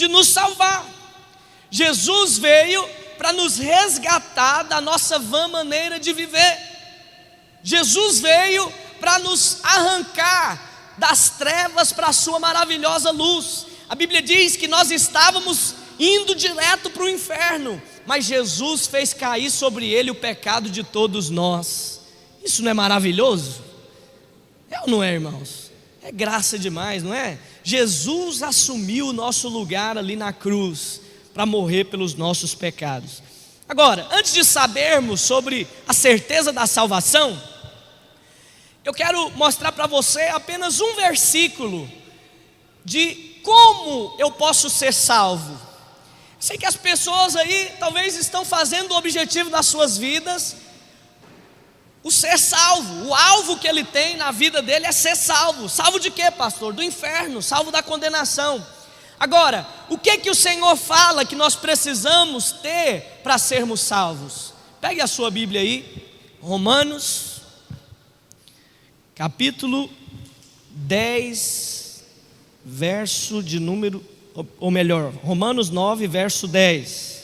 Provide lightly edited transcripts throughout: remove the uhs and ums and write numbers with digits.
de nos salvar. Jesus veio para nos resgatar da nossa vã maneira de viver. Jesus veio para nos arrancar das trevas para a sua maravilhosa luz. A Bíblia diz que nós estávamos indo direto para o inferno, mas Jesus fez cair sobre ele o pecado de todos nós. Isso não é maravilhoso? É ou não é, irmãos? É graça demais, não é? Jesus assumiu o nosso lugar ali na cruz para morrer pelos nossos pecados. Agora, antes de sabermos sobre a certeza da salvação, eu quero mostrar para você apenas um versículo de como eu posso ser salvo. Sei que as pessoas aí talvez estão fazendo o objetivo das suas vidas o ser salvo. O alvo que ele tem na vida dele é ser salvo. Salvo de quê, pastor? Do inferno, salvo da condenação. Agora, o que o Senhor fala que nós precisamos ter para sermos salvos? Pegue a sua Bíblia aí, Romanos, capítulo 10, verso de número, ou melhor, Romanos 9, verso 10.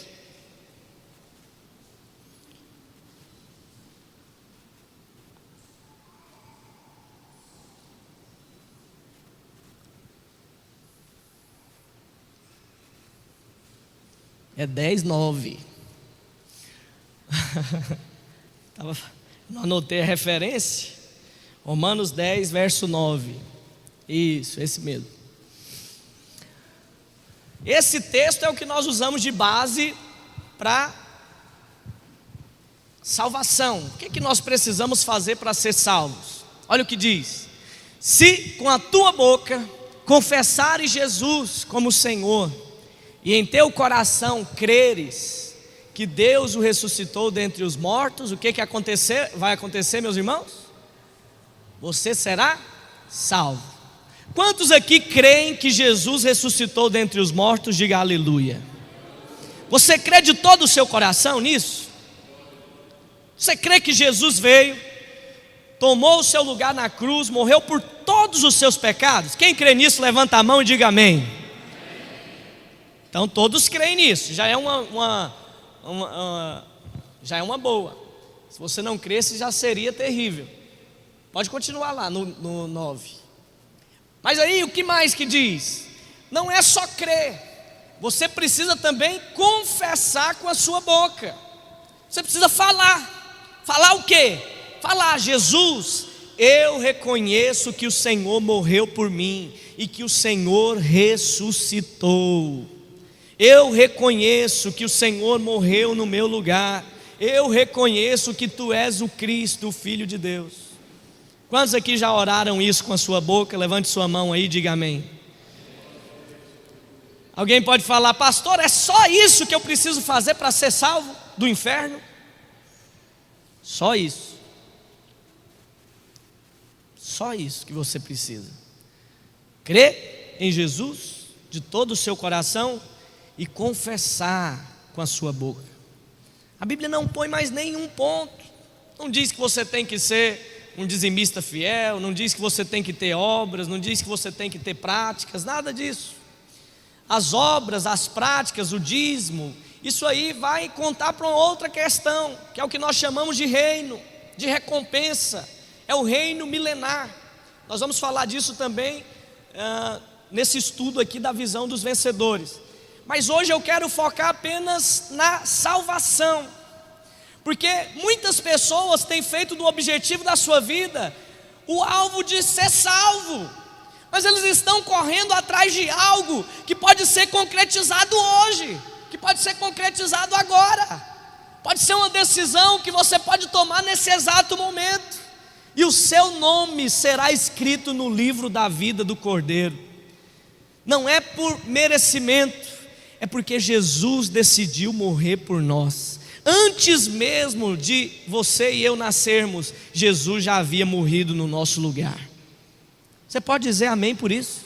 É 10, 9. Não anotei a referência. Romanos 10, verso 9. Isso, esse mesmo. Esse texto é o que nós usamos de base para salvação. O que nós precisamos fazer para ser salvos? Olha o que diz: se com a tua boca confessares Jesus como Senhor, e em teu coração creres que Deus o ressuscitou dentre os mortos, o que vai acontecer, meus irmãos? Você será salvo. Quantos aqui creem que Jesus ressuscitou dentre os mortos? Diga aleluia. Você crê de todo o seu coração nisso? Você crê que Jesus veio, tomou o seu lugar na cruz, morreu por todos os seus pecados? Quem crê nisso, levanta a mão e diga amém. Então todos creem nisso, já é uma boa. Se você não cresce, já seria terrível. Pode continuar lá no 9. Mas aí o que mais que diz? Não é só crer, você precisa também confessar com a sua boca. Você precisa falar. Falar o quê? Falar: Jesus, eu reconheço que o Senhor morreu por mim e que o Senhor ressuscitou. Eu reconheço que o Senhor morreu no meu lugar. Eu reconheço que tu és o Cristo, o Filho de Deus. Quantos aqui já oraram isso com a sua boca? Levante sua mão aí e diga amém. Alguém pode falar: pastor, é só isso que eu preciso fazer para ser salvo do inferno? Só isso. Só isso que você precisa. Crer em Jesus de todo o seu coração e confessar com a sua boca. A Bíblia não põe mais nenhum ponto. Não diz que você tem que ser um dizimista fiel, não diz que você tem que ter obras, não diz que você tem que ter práticas, nada disso. As obras, as práticas, o dízimo, isso aí vai contar para uma outra questão, que é o que nós chamamos de reino, de recompensa. É o reino milenar. Nós vamos falar disso também nesse estudo aqui da visão dos vencedores. Mas hoje eu quero focar apenas na salvação, porque muitas pessoas têm feito do objetivo da sua vida o alvo de ser salvo, mas eles estão correndo atrás de algo que pode ser concretizado hoje, que pode ser concretizado agora, pode ser uma decisão que você pode tomar nesse exato momento, e o seu nome será escrito no livro da vida do Cordeiro. Não é por merecimento, é porque Jesus decidiu morrer por nós. Antes mesmo de você e eu nascermos, Jesus já havia morrido no nosso lugar. Você pode dizer amém por isso?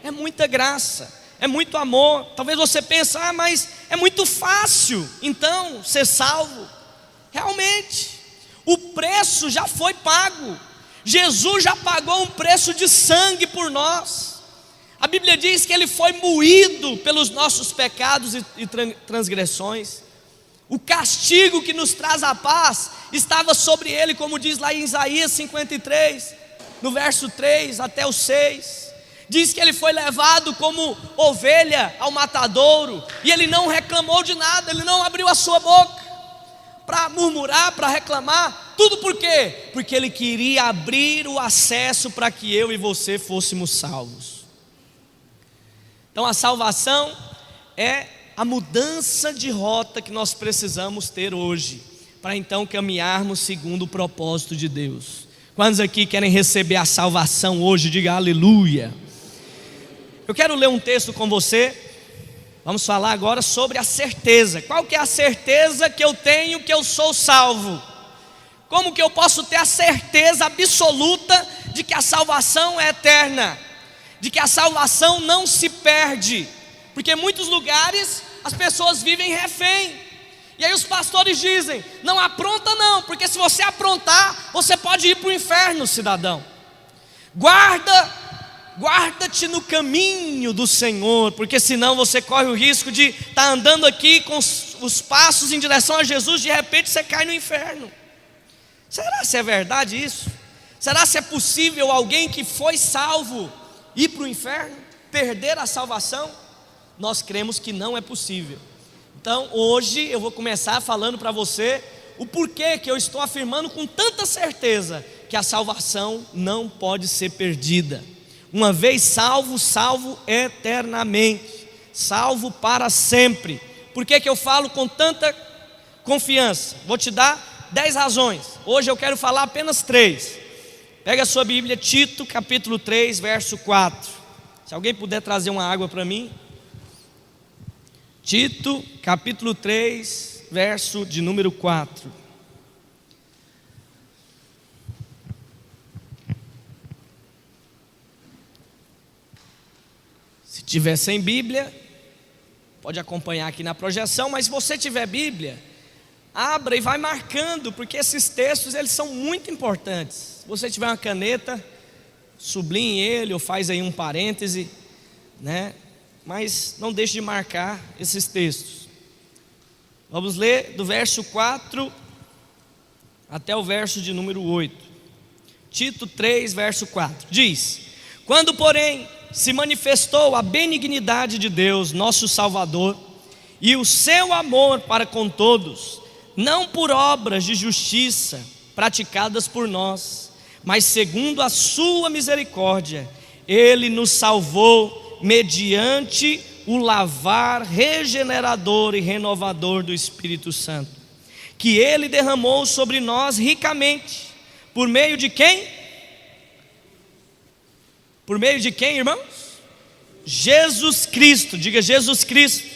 É muita graça, é muito amor. Talvez você pense: mas é muito fácil então ser salvo. Realmente, o preço já foi pago. Jesus já pagou um preço de sangue por nós. A Bíblia diz que ele foi moído pelos nossos pecados e transgressões. O castigo que nos traz a paz estava sobre ele, como diz lá em Isaías 53, no verso 3 até o 6. Diz que ele foi levado como ovelha ao matadouro, e ele não reclamou de nada, ele não abriu a sua boca para murmurar, para reclamar. Tudo por quê? Porque ele queria abrir o acesso para que eu e você fôssemos salvos. Então a salvação é a mudança de rota que nós precisamos ter hoje, para então caminharmos segundo o propósito de Deus. Quantos aqui querem receber a salvação hoje? Diga aleluia. Eu quero ler um texto com você. Vamos falar agora sobre a certeza. Qual que é a certeza que eu tenho que eu sou salvo? Como que eu posso ter a certeza absoluta de que a salvação é eterna? De que a salvação não se perde? Porque em muitos lugares as pessoas vivem refém. E aí os pastores dizem: não apronta não, porque se você aprontar, você pode ir para o inferno, cidadão. Guarda-te no caminho do Senhor, porque senão você corre o risco de estar andando aqui com os passos em direção a Jesus, de repente você cai no inferno. Será se é verdade isso? Será se é possível alguém que foi salvo ir para o inferno, perder a salvação? Nós cremos que não é possível. Então hoje eu vou começar falando para você o porquê que eu estou afirmando com tanta certeza que a salvação não pode ser perdida. Uma vez salvo, salvo eternamente, salvo para sempre. Por que eu falo com tanta confiança? Vou te dar 10 razões. Hoje eu quero falar apenas 3. Pega a sua Bíblia, Tito capítulo 3, verso 4. Se alguém puder trazer uma água para mim. Tito capítulo 3, verso de número 4. Se tiver sem Bíblia, pode acompanhar aqui na projeção, mas se você tiver Bíblia, abra e vai marcando, porque esses textos eles são muito importantes. Se você tiver uma caneta, sublinhe ele ou faz aí um parêntese, né? Mas não deixe de marcar esses textos. Vamos ler do verso 4 até o verso de número 8. Tito 3, verso 4. Diz: quando, porém, se manifestou a benignidade de Deus, nosso Salvador, e o seu amor para com todos, não por obras de justiça praticadas por nós, mas segundo a sua misericórdia, Ele nos salvou mediante o lavar regenerador e renovador do Espírito Santo, que Ele derramou sobre nós ricamente, por meio de quem? Por meio de quem, irmãos? Jesus Cristo. Diga Jesus Cristo,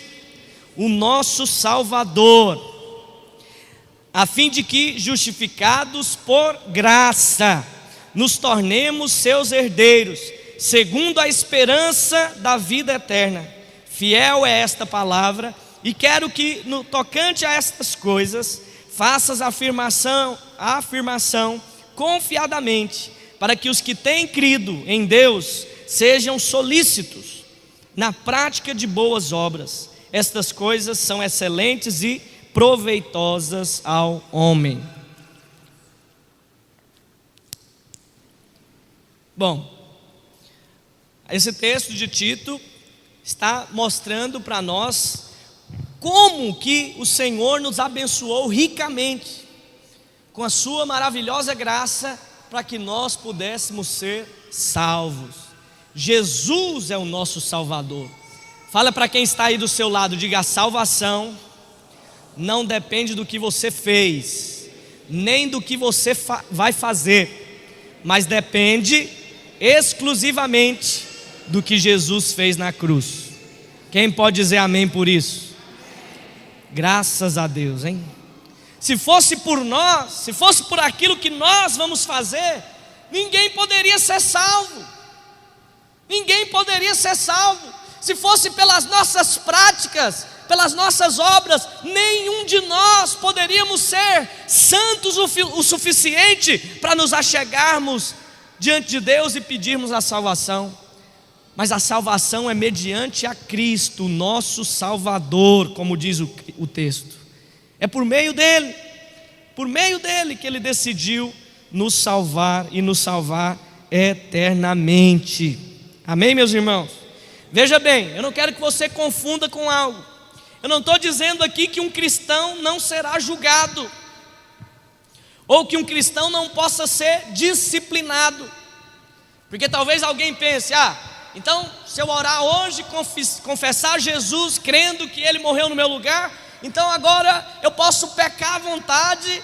o nosso Salvador, a fim de que, justificados por graça, nos tornemos seus herdeiros, segundo a esperança da vida eterna. Fiel é esta palavra, e quero que, no tocante a estas coisas, faças a afirmação confiadamente, para que os que têm crido em Deus sejam solícitos na prática de boas obras. Estas coisas são excelentes e proveitosas ao homem. Bom, esse texto de Tito está mostrando para nós como que o Senhor nos abençoou ricamente com a sua maravilhosa graça para que nós pudéssemos ser salvos. Jesus é o nosso Salvador. Fala para quem está aí do seu lado, diga: a salvação não depende do que você fez, nem do que você vai fazer, mas depende exclusivamente do que Jesus fez na cruz. Quem pode dizer amém por isso? Graças a Deus, hein? Se fosse por nós, se fosse por aquilo que nós vamos fazer, ninguém poderia ser salvo. Ninguém poderia ser salvo. Se fosse pelas nossas práticas, pelas nossas obras, nenhum de nós poderíamos ser santos o suficiente para nos achegarmos diante de Deus e pedirmos a salvação. mas a salvação é mediante a Cristo, nosso Salvador, como diz o texto. É por meio dele que ele decidiu nos salvar e nos salvar eternamente. Amém, meus irmãos? Veja bem, eu não quero que você confunda com algo. Eu não estou dizendo aqui que um cristão não será julgado, ou que um cristão não possa ser disciplinado, porque talvez alguém pense: então se eu orar hoje, confessar Jesus, crendo que Ele morreu no meu lugar, então agora eu posso pecar à vontade,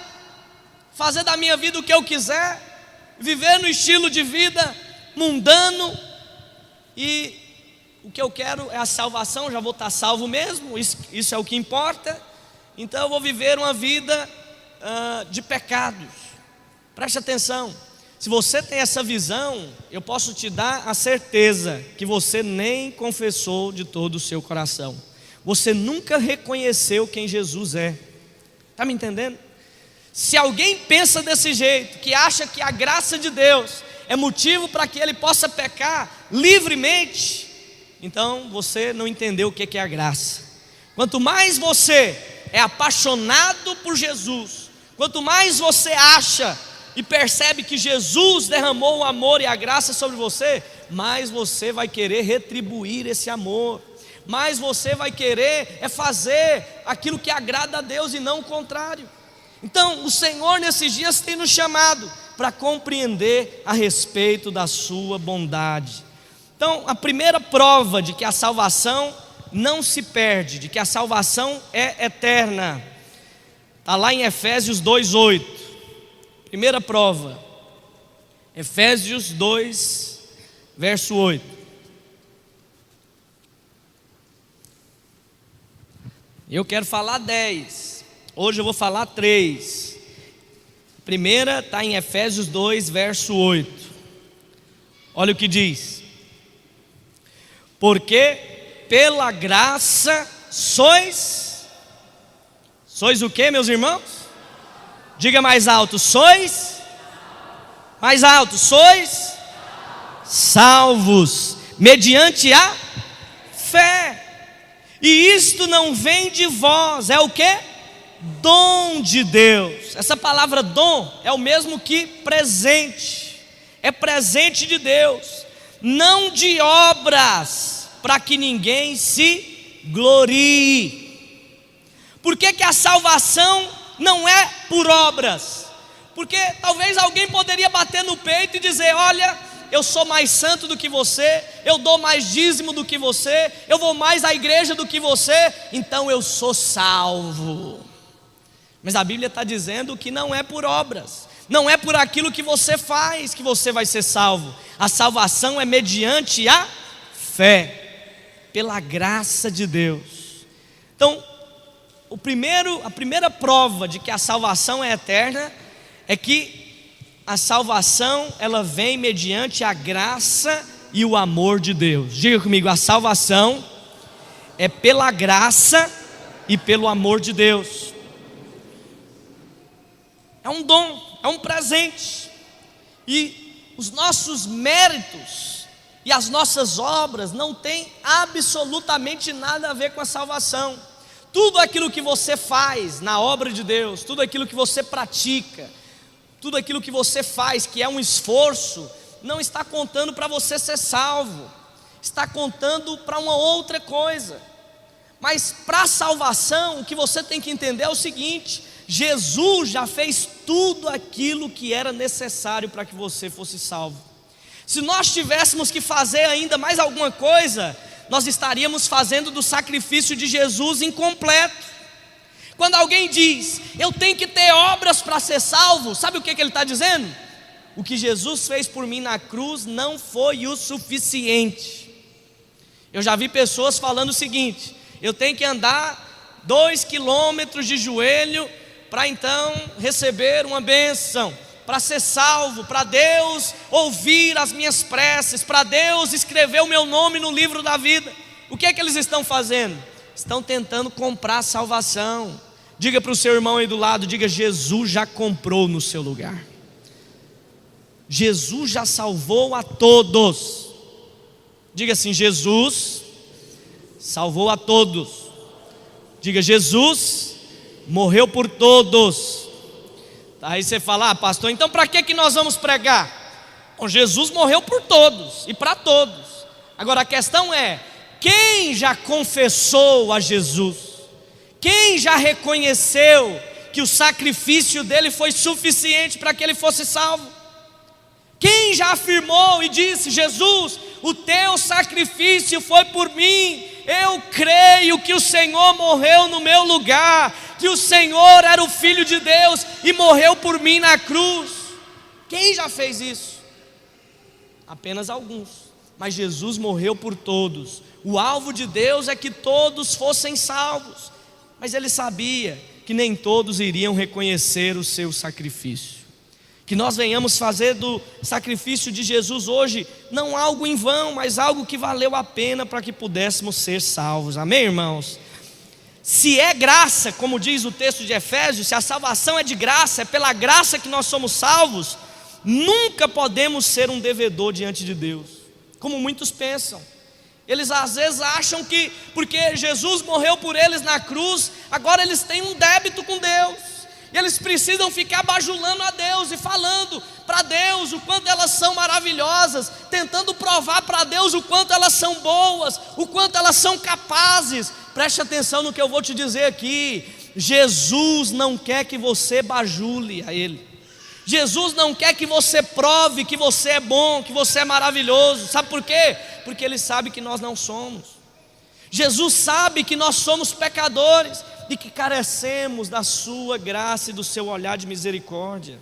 fazer da minha vida o que eu quiser, viver no estilo de vida mundano, e o que eu quero é a salvação, já vou estar salvo mesmo, isso é o que importa, então eu vou viver uma vida de pecados. Preste atenção, se você tem essa visão, eu posso te dar a certeza que você nem confessou de todo o seu coração, você nunca reconheceu quem Jesus é. Está me entendendo? Se alguém pensa desse jeito, que acha que a graça de Deus é motivo para que ele possa pecar livremente, então você não entendeu o que é a graça. Quanto mais você é apaixonado por Jesus, quanto mais você acha e percebe que Jesus derramou o amor e a graça sobre você, mais você vai querer retribuir esse amor, mais você vai querer fazer aquilo que agrada a Deus e não o contrário. Então o Senhor nesses dias tem nos chamado para compreender a respeito da sua bondade. Então a primeira prova de que a salvação não se perde, de que a salvação é eterna, está lá em Efésios 2:8. Primeira prova, Efésios 2, verso 8. Eu quero falar 10, hoje eu vou falar 3. Primeira está em Efésios 2, verso 8. Olha o que diz: porque pela graça sois o que, meus irmãos? Diga mais alto: sois. Mais alto: sois salvos mediante a fé. E isto não vem de vós, é o que? Dom de Deus. Essa palavra dom é o mesmo que presente, é presente de Deus, não de obras, para que ninguém se glorie. Por que a salvação não é por obras? Porque talvez alguém poderia bater no peito e dizer: olha, eu sou mais santo do que você, eu dou mais dízimo do que você, eu vou mais à igreja do que você, então eu sou salvo. Mas a Bíblia está dizendo que não é por obras, não é por aquilo que você faz que você vai ser salvo. A salvação é mediante a fé, pela graça de Deus. Então a primeira prova de que a salvação é eterna é que a salvação ela vem mediante a graça e o amor de Deus. Diga comigo: a salvação é pela graça e pelo amor de Deus. É um dom, é um presente, e os nossos méritos e as nossas obras não têm absolutamente nada a ver com a salvação. Tudo aquilo que você faz na obra de Deus, tudo aquilo que você pratica, tudo aquilo que você faz que é um esforço, não está contando para você ser salvo, está contando para uma outra coisa. Mas para a salvação, o que você tem que entender é o seguinte: Jesus já fez tudo aquilo que era necessário para que você fosse salvo. Se nós tivéssemos que fazer ainda mais alguma coisa, nós estaríamos fazendo do sacrifício de Jesus incompleto. Quando alguém diz: eu tenho que ter obras para ser salvo, sabe o que ele está dizendo? O que Jesus fez por mim na cruz não foi o suficiente. Eu já vi pessoas falando o seguinte: eu tenho que andar 2 quilômetros de joelho para então receber uma bênção, para ser salvo, para Deus ouvir as minhas preces, para Deus escrever o meu nome no livro da vida. O que é que eles estão fazendo? Estão tentando comprar salvação. Diga para o seu irmão aí do lado, diga: Jesus já comprou no seu lugar. Jesus já salvou a todos. Diga assim: Jesus salvou a todos. Diga: Jesus morreu por todos. Aí você fala: pastor, então para que nós vamos pregar? Bom, Jesus morreu por todos e para todos. Agora a questão é: quem já confessou a Jesus? Quem já reconheceu que o sacrifício dele foi suficiente para que ele fosse salvo? Quem já afirmou e disse: Jesus, o teu sacrifício foi por mim, eu creio que o Senhor morreu no meu lugar, que o Senhor era o Filho de Deus e morreu por mim na cruz? Quem já fez isso? Apenas alguns, mas Jesus morreu por todos. O alvo de Deus é que todos fossem salvos, mas ele sabia que nem todos iriam reconhecer o seu sacrifício. Que nós venhamos fazer do sacrifício de Jesus hoje não algo em vão, mas algo que valeu a pena para que pudéssemos ser salvos. Amém, irmãos? Se é graça, como diz o texto de Efésios, se a salvação é de graça, é pela graça que nós somos salvos, nunca podemos ser um devedor diante de Deus, como muitos pensam. Eles às vezes acham que porque Jesus morreu por eles na cruz, agora eles têm um débito com Deus. E eles precisam ficar bajulando a Deus e falando para Deus o quanto elas são maravilhosas, tentando provar para Deus o quanto elas são boas, o quanto elas são capazes. Preste atenção no que eu vou te dizer aqui: Jesus não quer que você bajule a Ele. Jesus não quer que você prove que você é bom, que você é maravilhoso. Sabe por quê? Porque Ele sabe que nós não somos. Jesus sabe que nós somos pecadores e que carecemos da sua graça e do seu olhar de misericórdia.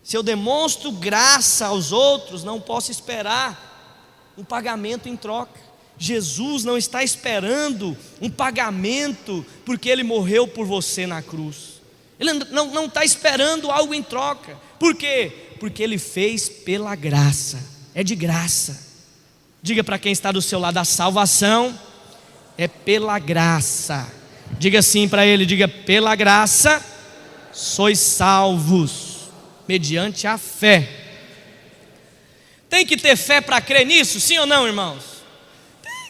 Se eu demonstro graça aos outros, não posso esperar um pagamento em troca. Jesus não está esperando um pagamento porque Ele morreu por você na cruz. Ele não está esperando algo em troca. Por quê? Porque Ele fez pela graça. É de graça. Diga para quem está do seu lado: a salvação é pela graça. Diga assim para ele: diga: pela graça sois salvos, mediante a fé. Tem que ter fé para crer nisso, sim ou não, irmãos?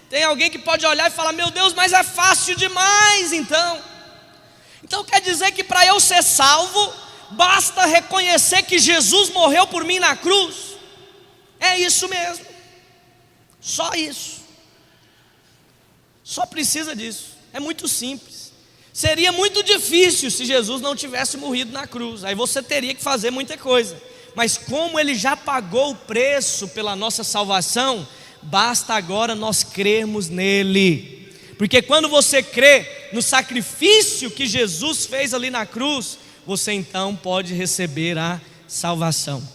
Tem alguém que pode olhar e falar: meu Deus, mas é fácil demais. Então quer dizer que para eu ser salvo, basta reconhecer que Jesus morreu por mim na cruz? É isso mesmo, só isso. Só precisa disso, é muito simples. Seria muito difícil se Jesus não tivesse morrido na cruz, aí você teria que fazer muita coisa. Mas como Ele já pagou o preço pela nossa salvação, basta agora nós crermos nele. Porque quando você crê no sacrifício que Jesus fez ali na cruz, você então pode receber a salvação.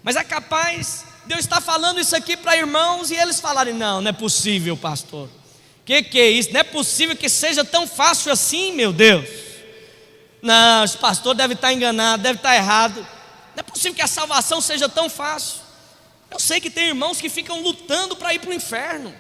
Mas é capaz de eu estar falando isso aqui para irmãos e eles falarem: não é possível, pastor. Que é isso? Não é possível que seja tão fácil assim, meu Deus. Não, esse pastor deve estar enganado, deve estar errado. Não é possível que a salvação seja tão fácil. Eu sei que tem irmãos que ficam lutando para ir para o inferno,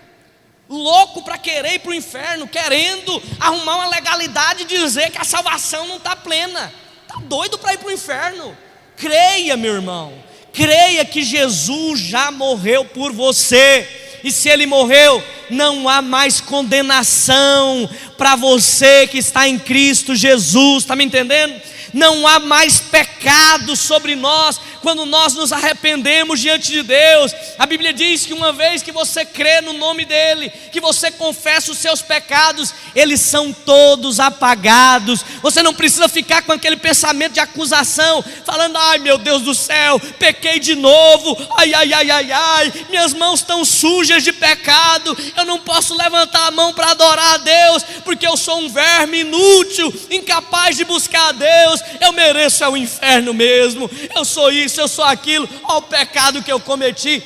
louco para querer ir para o inferno, querendo arrumar uma legalidade e dizer que a salvação não está plena. Está doido para ir para o inferno. Creia, meu irmão, creia que Jesus já morreu por você. E se Ele morreu, não há mais condenação para você que está em Cristo Jesus. Está me entendendo? Não há mais pecado sobre nós quando nós nos arrependemos diante de Deus. A Bíblia diz que uma vez que você crê no nome dEle, que você confessa os seus pecados, eles são todos apagados. Você não precisa ficar com aquele pensamento de acusação, falando: ai meu Deus do céu, pequei de novo, ai, minhas mãos estão sujas de pecado, eu não posso levantar a mão para adorar a Deus, porque eu sou um verme inútil, incapaz de buscar a Deus, eu mereço o inferno mesmo, eu sou isso, eu sou aquilo, olha o pecado que eu cometi.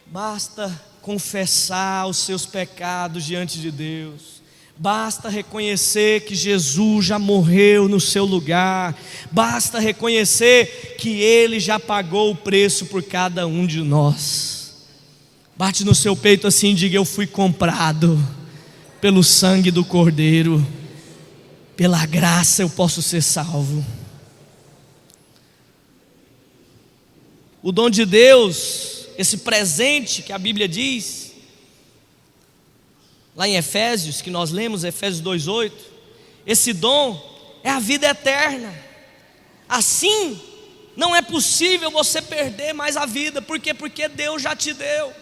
Basta confessar os seus pecados diante de Deus, basta reconhecer que Jesus já morreu no seu lugar, basta reconhecer que Ele já pagou o preço por cada um de nós. Bate no seu peito assim e diga: eu fui comprado pelo sangue do Cordeiro, pela graça eu posso ser salvo. O dom de Deus, esse presente que a Bíblia diz, lá em Efésios, que nós lemos, Efésios 2:8, esse dom é a vida eterna. Assim, não é possível você perder mais a vida. Por quê? Porque Deus já te deu.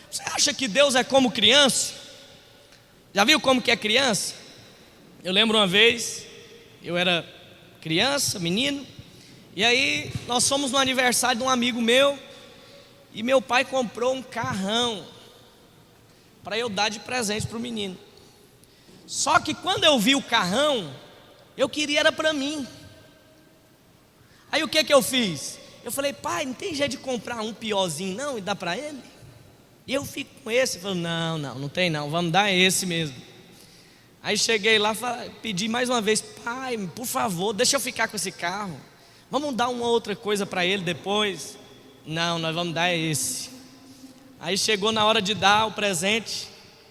Você acha que Deus é como criança? Já viu como que é criança? Eu lembro uma vez, eu era criança, menino, e aí nós fomos no aniversário de um amigo meu, e meu pai comprou um carrão para eu dar de presente para o menino. Só que quando eu vi o carrão, eu queria era para mim. Aí o que eu fiz? Eu falei: pai, não tem jeito de comprar um piorzinho não e dar para ele? E eu fico com esse. Ele falou: não tem não, vamos dar esse mesmo. Aí cheguei lá, pedi mais uma vez: pai, por favor, deixa eu ficar com esse carro, vamos dar uma outra coisa para ele depois. Não, nós vamos dar esse. Aí chegou na hora de dar o presente,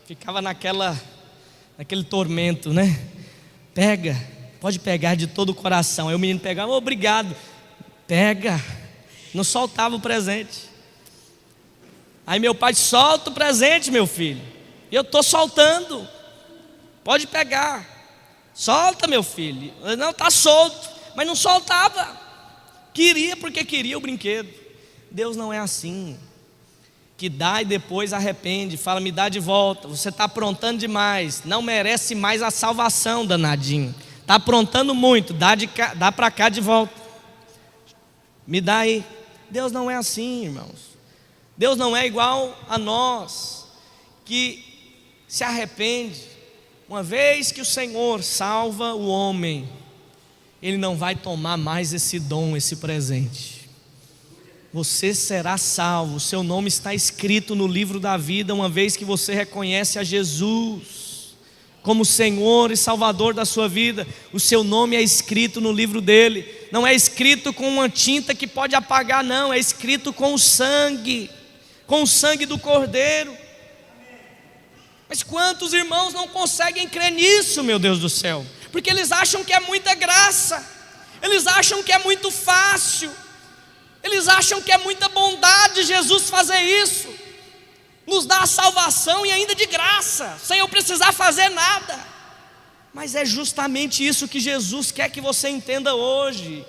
ficava naquele tormento, né? Pega, pode pegar de todo o coração. Aí o menino pegava: obrigado. Pega, não soltava o presente. Aí meu pai: solta o presente, meu filho. E eu estou soltando. Pode pegar. Solta, meu filho. Não, está solto. Mas não soltava. Queria porque queria o brinquedo. Deus não é assim, que dá e depois arrepende, fala: me dá de volta, você está aprontando demais, não merece mais a salvação, danadinho, está aprontando muito, dá para cá de volta, me dá aí. Deus não é assim, irmãos. Deus não é igual a nós, que se arrepende. Uma vez que o Senhor salva o homem, Ele não vai tomar mais esse dom, esse presente. Você será salvo, o seu nome está escrito no livro da vida, uma vez que você reconhece a Jesus como Senhor e Salvador da sua vida. O seu nome é escrito no livro dele. Não é escrito com uma tinta que pode apagar, não, é escrito com o sangue do Cordeiro. Mas quantos irmãos não conseguem crer nisso, meu Deus do céu? Porque eles acham que é muita graça, eles acham que é muito fácil, eles acham que é muita bondade Jesus fazer isso, nos dar a salvação e ainda de graça, sem eu precisar fazer nada. Mas é justamente isso que Jesus quer que você entenda hoje.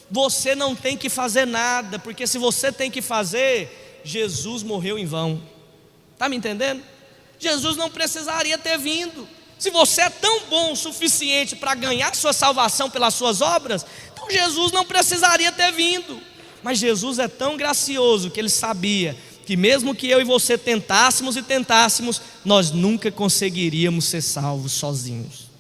Você não tem que fazer nada, porque se você tem que fazer, Jesus morreu em vão. Está me entendendo? Jesus não precisaria ter vindo. Se você é tão bom o suficiente para ganhar sua salvação pelas suas obras, então Jesus não precisaria ter vindo. Mas Jesus é tão gracioso que Ele sabia que mesmo que eu e você tentássemos, nós nunca conseguiríamos ser salvos sozinhos.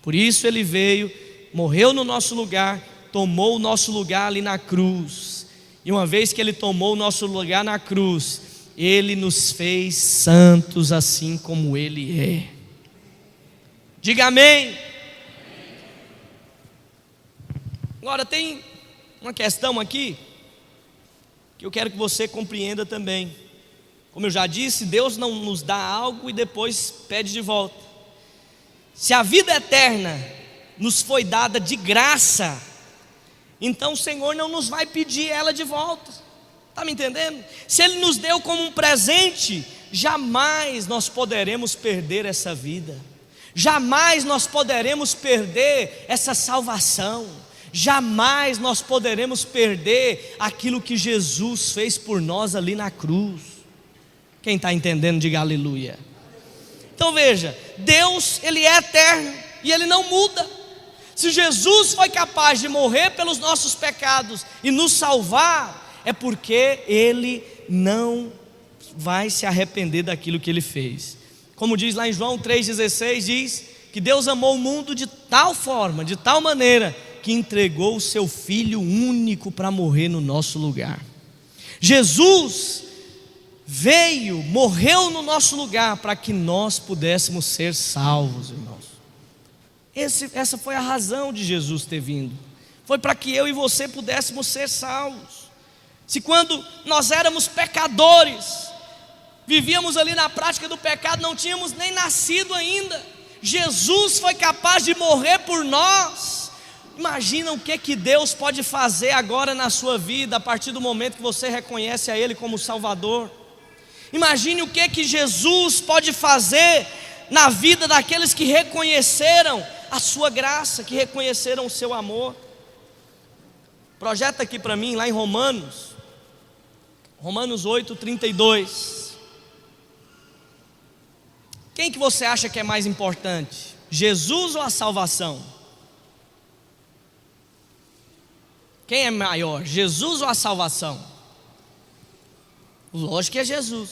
Por isso Ele veio, morreu no nosso lugar, tomou o nosso lugar ali na cruz. E uma vez que Ele tomou o nosso lugar na cruz, Ele nos fez santos assim como Ele é. Diga amém. Agora tem uma questão aqui que eu quero que você compreenda também. Como eu já disse, Deus não nos dá algo e depois pede de volta. Se a vida eterna nos foi dada de graça, então o Senhor não nos vai pedir ela de volta. Está me entendendo? Se Ele nos deu como um presente, jamais nós poderemos perder essa vida, jamais nós poderemos perder essa salvação, jamais nós poderemos perder aquilo que Jesus fez por nós ali na cruz. Quem está entendendo, diga aleluia. Então veja, Deus Ele é eterno e Ele não muda. Se Jesus foi capaz de morrer pelos nossos pecados e nos salvar, é porque Ele não vai se arrepender daquilo que Ele fez. Como diz lá em João 3,16, diz que Deus amou o mundo de tal forma, de tal maneira, que entregou o seu Filho único para morrer no nosso lugar. Jesus veio, morreu no nosso lugar para que nós pudéssemos ser salvos, irmãos. Essa foi a razão de Jesus ter vindo. Foi para que eu e você pudéssemos ser salvos. Se quando nós éramos pecadores, vivíamos ali na prática do pecado, não tínhamos nem nascido ainda, Jesus foi capaz de morrer por nós. Imagina o que Deus pode fazer agora na sua vida, a partir do momento que você reconhece a Ele como Salvador. Imagine o que Jesus pode fazer na vida daqueles que reconheceram a sua graça, que reconheceram o seu amor. Projeta aqui para mim, lá em Romanos 8:32. Quem que você acha que é mais importante? Jesus ou a salvação? Quem é maior, Jesus ou a salvação? Lógico que é Jesus,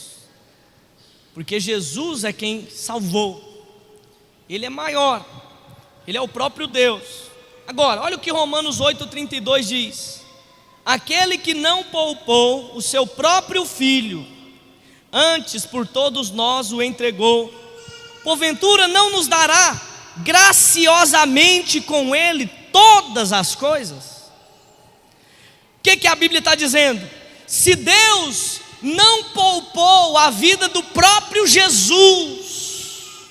porque Jesus é quem salvou. Ele é maior, Ele é o próprio Deus. Agora, olha o que Romanos 8:32 diz: aquele que não poupou o seu próprio filho, antes por todos nós o entregou, porventura não nos dará graciosamente com ele todas as coisas? O que a Bíblia está dizendo? Se Deus não poupou a vida do próprio Jesus,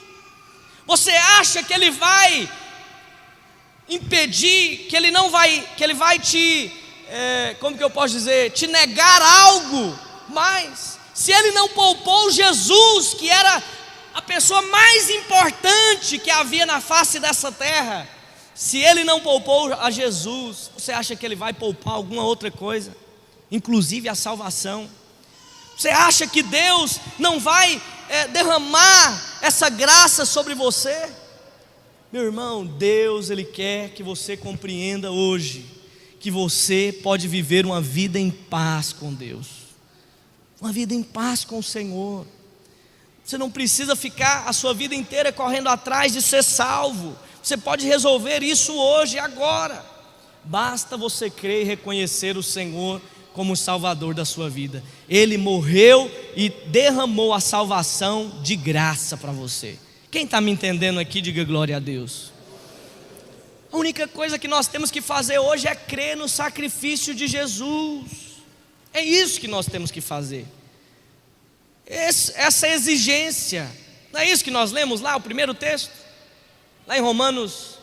você acha que Ele vai impedir, que Ele vai te, como que eu posso dizer, te negar algo? Mas, se Ele não poupou Jesus, que era a pessoa mais importante que havia na face dessa terra, se Ele não poupou a Jesus, você acha que Ele vai poupar alguma outra coisa, inclusive a salvação? Você acha que Deus não vai derramar essa graça sobre você? Meu irmão, Deus, Ele quer que você compreenda hoje que você pode viver uma vida em paz com Deus, uma vida em paz com o Senhor. Você não precisa ficar a sua vida inteira correndo atrás de ser salvo. Você pode resolver isso hoje, agora. Basta você crer e reconhecer o Senhor como o Salvador da sua vida. Ele morreu e derramou a salvação de graça para você. Quem está me entendendo aqui, diga glória a Deus. A única coisa que nós temos que fazer hoje é crer no sacrifício de Jesus. É isso que nós temos que fazer. Essa exigência. Não é isso que nós lemos lá, o primeiro texto? Lá em Romanos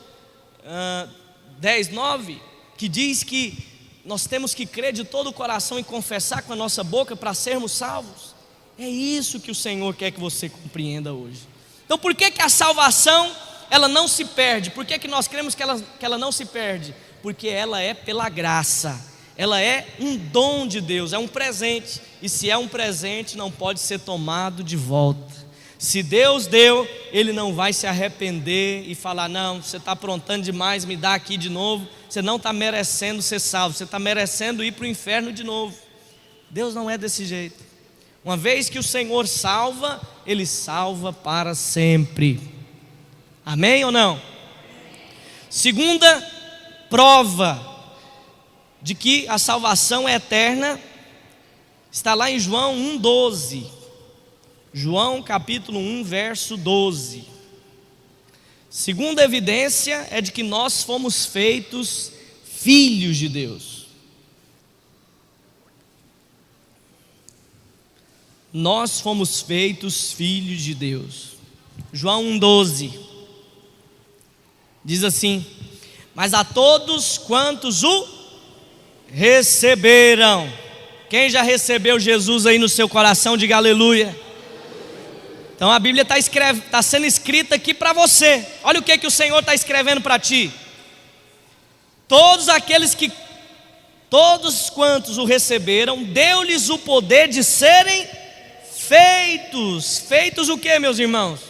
10:9, que diz que nós temos que crer de todo o coração e confessar com a nossa boca para sermos salvos. É isso que o Senhor quer que você compreenda hoje. Então, por que a salvação ela não se perde? Por que nós cremos que ela não se perde? Porque ela é pela graça, ela é um dom de Deus, é um presente, e se é um presente não pode ser tomado de volta. Se Deus deu, Ele não vai se arrepender e falar: não, você está aprontando demais, me dá aqui de novo. Você não está merecendo ser salvo, você está merecendo ir para o inferno de novo. Deus não é desse jeito. Uma vez que o Senhor salva, Ele salva para sempre. Amém ou não? Segunda prova de que a salvação é eterna está lá em João 1:12. João capítulo 1, verso 12. Segunda evidência é de que nós fomos feitos filhos de Deus. Nós fomos feitos filhos de Deus. João 1:12 diz assim: mas a todos quantos o receberam. Quem já recebeu Jesus aí no seu coração, diga aleluia. Então a Bíblia está sendo escrita aqui para você. Olha o que o Senhor está escrevendo para ti. Todos quantos o receberam, deu-lhes o poder de serem feitos. Feitos o que, meus irmãos?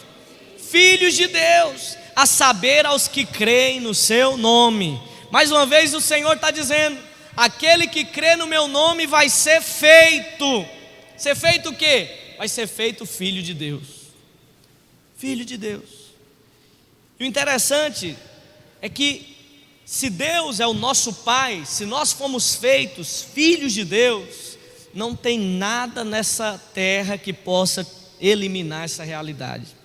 Filhos de Deus, a saber, aos que creem no seu nome. Mais uma vez o Senhor está dizendo: aquele que crê no meu nome vai ser feito. Ser feito o quê? Vai ser feito filho de Deus. Filho de Deus. E o interessante é que, se Deus é o nosso Pai, se nós fomos feitos filhos de Deus, não tem nada nessa terra que possa eliminar essa realidade.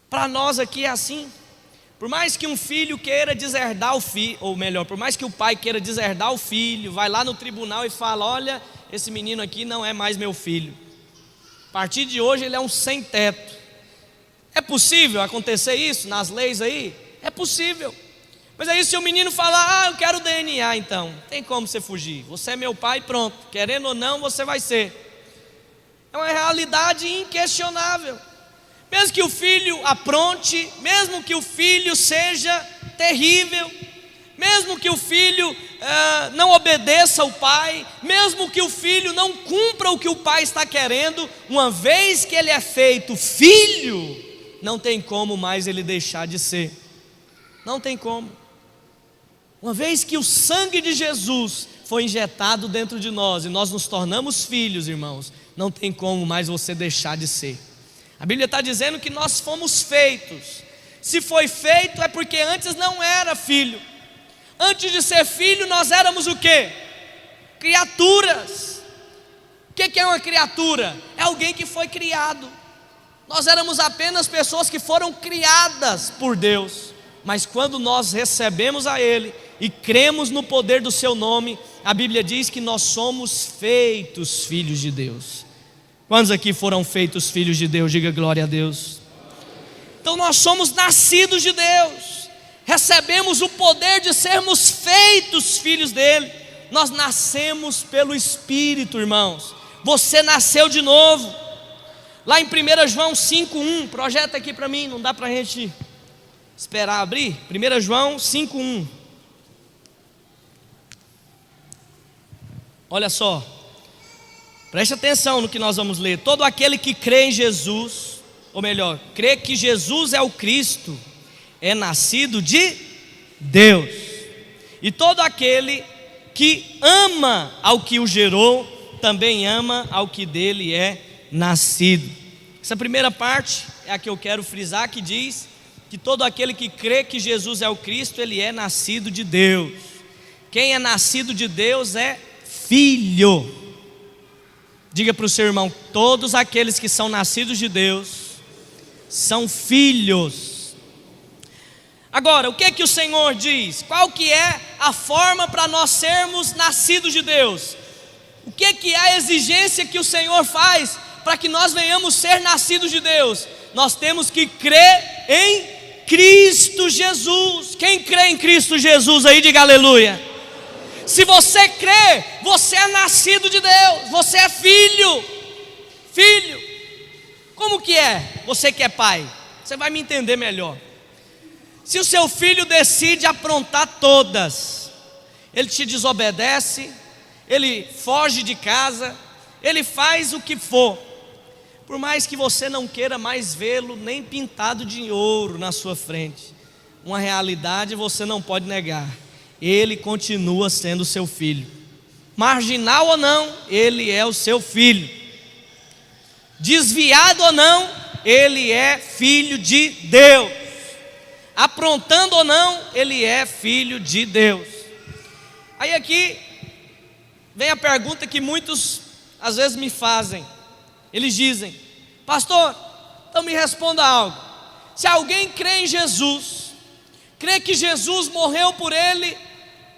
Para nós aqui é assim. Por mais que um filho queira deserdar o filho, ou melhor, por mais que o pai queira deserdar o filho, vai lá no tribunal e fala: olha, esse menino aqui não é mais meu filho, a partir de hoje ele é um sem teto. É possível acontecer isso nas leis aí? É possível. Mas aí se o menino falar: eu quero o DNA, então tem como você fugir. Você é meu pai, pronto, querendo ou não você vai ser. É uma realidade inquestionável. Mesmo que o filho apronte, mesmo que o filho seja terrível, mesmo que o filho não obedeça ao pai, mesmo que o filho não cumpra o que o pai está querendo, uma vez que ele é feito filho, não tem como mais ele deixar de ser. Não tem como. Uma vez que o sangue de Jesus foi injetado dentro de nós e nós nos tornamos filhos, irmãos, não tem como mais você deixar de ser. A Bíblia está dizendo que nós fomos feitos. Se foi feito é porque antes não era filho. Antes de ser filho nós éramos o quê? Criaturas. O que é uma criatura? É alguém que foi criado. Nós éramos apenas pessoas que foram criadas por Deus. Mas quando nós recebemos a Ele e cremos no poder do seu nome, a Bíblia diz que nós somos feitos filhos de Deus. Quantos aqui foram feitos filhos de Deus? Diga glória a Deus. Então nós somos nascidos de Deus, recebemos o poder de sermos feitos filhos dele. Nós nascemos pelo Espírito, irmãos. Você nasceu de novo. Lá em 1 João 5,1, projeta aqui para mim, não dá para a gente esperar abrir. 1 João 5,1. Olha só, preste atenção no que nós vamos ler. Todo aquele que crê em Jesus, ou melhor, crê que Jesus é o Cristo, é nascido de Deus. E todo aquele que ama ao que o gerou, também ama ao que dele é nascido. Essa primeira parte é a que eu quero frisar, que diz que todo aquele que crê que Jesus é o Cristo, ele é nascido de Deus. Quem é nascido de Deus é filho. Diga para o seu irmão: todos aqueles que são nascidos de Deus são filhos. Agora, o que é que o Senhor diz? Qual que é a forma para nós sermos nascidos de Deus? O que é a exigência que o Senhor faz para que nós venhamos ser nascidos de Deus? Nós temos que crer em Cristo Jesus. Quem crê em Cristo Jesus aí, diga aleluia. Se você crê, você é nascido de Deus, você é filho. Filho. Como que é? Você que é pai, você vai me entender melhor. Se o seu filho decide aprontar todas, ele te desobedece, ele foge de casa, ele faz o que for, por mais que você não queira mais vê-lo nem pintado de ouro na sua frente, uma realidade você não pode negar: ele continua sendo seu filho. Marginal ou não, ele é o seu filho. Desviado ou não, ele é filho de Deus. Aprontando ou não, ele é filho de Deus. Aí aqui vem a pergunta que muitos às vezes me fazem. Eles dizem: pastor, então me responda algo. Se alguém crê em Jesus, crê que Jesus morreu por ele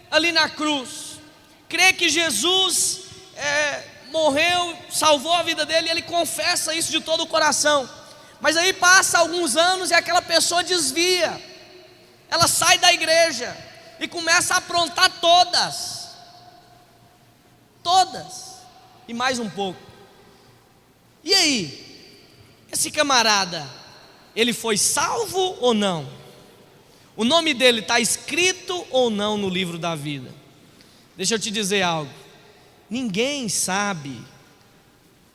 ali na cruz, crê que Jesus morreu, salvou a vida dele, e ele confessa isso de todo o coração, mas aí passa alguns anos e aquela pessoa desvia, ela sai da igreja e começa a aprontar todas e mais um pouco. E aí, esse camarada, ele foi salvo ou não? O nome dele está escrito ou não no livro da vida? Deixa eu te dizer algo: ninguém sabe,